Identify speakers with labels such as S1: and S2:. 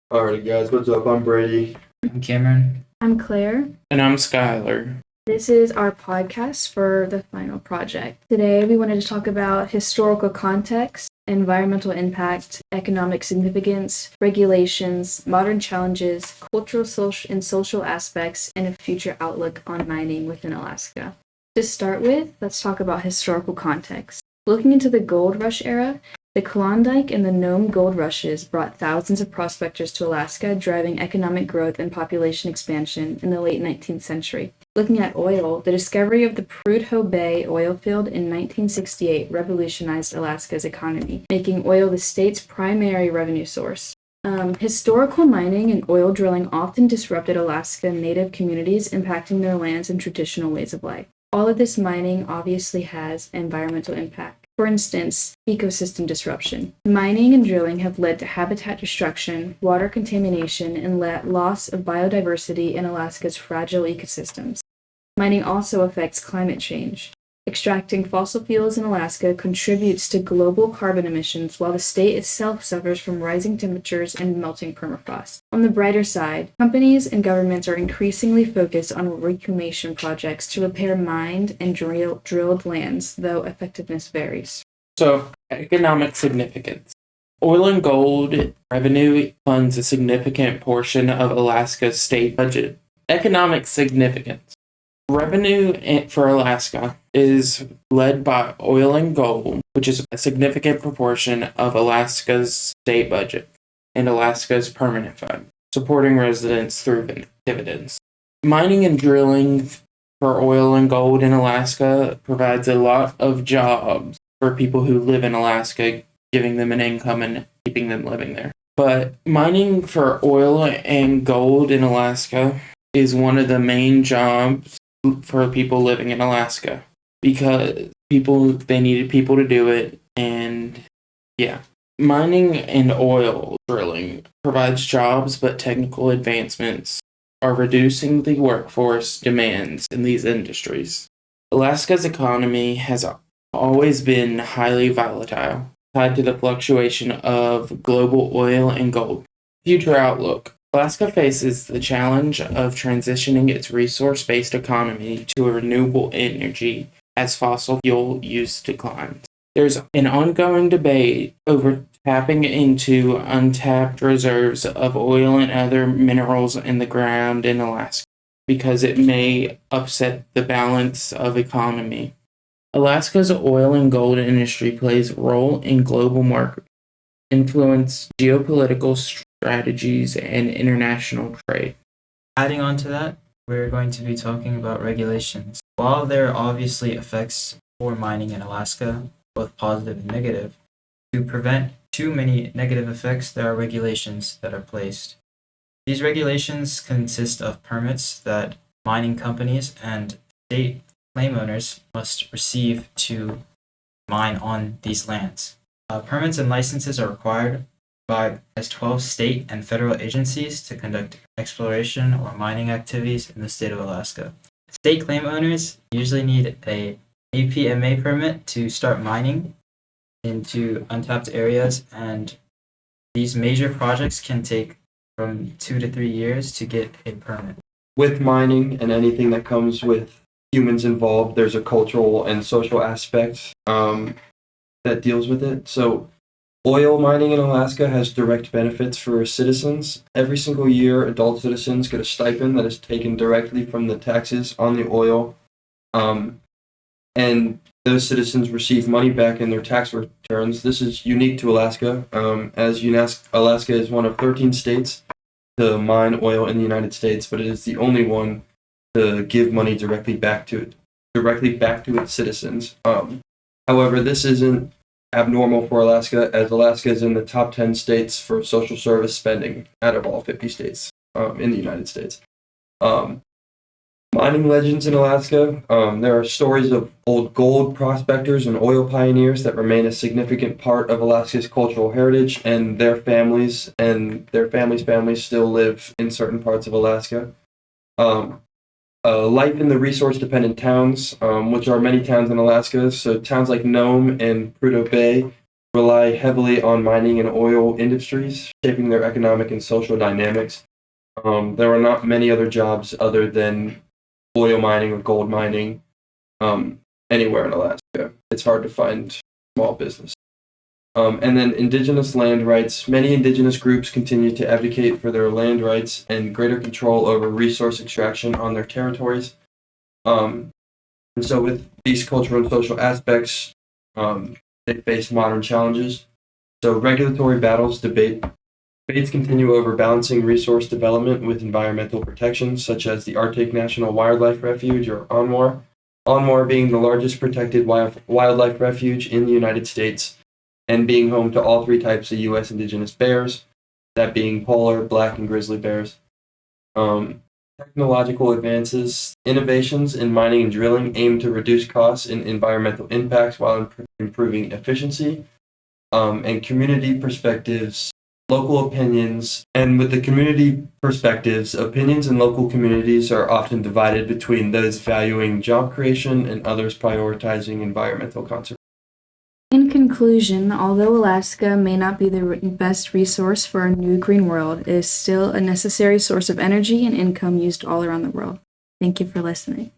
S1: Alrighty, guys, what's up? I'm Brady.
S2: I'm Cameron.
S3: I'm Claire.
S4: And I'm Skyler.
S3: This is our podcast for the final project. Today, we wanted to talk about historical context, environmental impact, economic significance, regulations, modern challenges, cultural and social aspects, and a future outlook on mining within Alaska. To start with, let's talk about historical context. Looking into the gold rush era, the Klondike and the Nome gold rushes brought thousands of prospectors to Alaska, driving economic growth and population expansion in the late 19th century. Looking at oil, the discovery of the Prudhoe Bay oil field in 1968 revolutionized Alaska's economy, making oil the state's primary revenue source. Historical mining and oil drilling often disrupted Alaska native communities, impacting their lands and traditional ways of life. All of this mining obviously has environmental impact. For instance, ecosystem disruption. Mining and drilling have led to habitat destruction, water contamination, and loss of biodiversity in Alaska's fragile ecosystems. Mining also affects climate change. Extracting fossil fuels in Alaska contributes to global carbon emissions, while the state itself suffers from rising temperatures and melting permafrost. On the brighter side, companies and governments are increasingly focused on reclamation projects to repair mined and drilled lands, though effectiveness varies.
S4: So, economic significance. Oil and gold revenue funds a significant portion of Alaska's state budget. Economic significance. Revenue for Alaska is led by oil and gold, which is a significant proportion of Alaska's state budget and Alaska's permanent fund, supporting residents through dividends. Mining and drilling for oil and gold in Alaska provides a lot of jobs for people who live in Alaska, giving them an income and keeping them living there. But mining for oil and gold in Alaska is one of the main jobs for people living in Alaska, because they needed people to do it. And mining and oil drilling provides jobs, but technical advancements are reducing the workforce demands in these industries. Alaska's economy has always been highly volatile, tied to the fluctuation of global oil and gold. Future outlook. Alaska faces the challenge of transitioning its resource-based economy to a renewable energy as fossil fuel use declines. There's an ongoing debate over tapping into untapped reserves of oil and other minerals in the ground in Alaska, because it may upset the balance of economy. Alaska's oil and gold industry plays a role in global market, influence geopolitical strategies, and international trade.
S2: Adding on to that, we're going to be talking about regulations. While there are obviously effects for mining in Alaska, both positive and negative, to prevent too many negative effects, there are regulations that are placed. These regulations consist of permits that mining companies and state claim owners must receive to mine on these lands. Permits and licenses are required by 12 state and federal agencies to conduct exploration or mining activities in the state of Alaska. State claim owners usually need a APMA permit to start mining into untapped areas, and these major projects can take from 2 to 3 years to get a permit.
S1: With mining and anything that comes with humans involved, there's a cultural and social aspect that deals with it. So oil mining in Alaska has direct benefits for citizens. Every single year, adult citizens get a stipend that is taken directly from the taxes on the oil. And those citizens receive money back in their tax returns. This is unique to Alaska, as Alaska is one of 13 states to mine oil in the United States, but it is the only one to give money directly back to its citizens. However, this isn't abnormal for Alaska, as Alaska is in the top 10 states for social service spending out of all 50 states in the United States. Mining legends in Alaska. There are stories of old gold prospectors and oil pioneers that remain a significant part of Alaska's cultural heritage, and their families and their families still live in certain parts of Alaska. Life in the resource-dependent towns, which are many towns in Alaska. So towns like Nome and Prudhoe Bay, rely heavily on mining and oil industries, shaping their economic and social dynamics. There are not many other jobs other than oil mining or gold mining anywhere in Alaska. It's hard to find small business. And then indigenous land rights. Many indigenous groups continue to advocate for their land rights and greater control over resource extraction on their territories. And so with these cultural and social aspects, they face modern challenges. So regulatory debates continue over balancing resource development with environmental protections, such as the Arctic National Wildlife Refuge, or ONWAR. ONWAR being the largest protected wildlife refuge in the United States, and being home to all three types of U.S. indigenous bears, that being polar, black, and grizzly bears. Technological advances, innovations in mining and drilling aim to reduce costs and environmental impacts while improving efficiency. And community perspectives, local opinions, and with the community perspectives, opinions in local communities are often divided between those valuing job creation and others prioritizing environmental conservation.
S3: In conclusion, although Alaska may not be the best resource for our new green world, it is still a necessary source of energy and income used all around the world. Thank you for listening.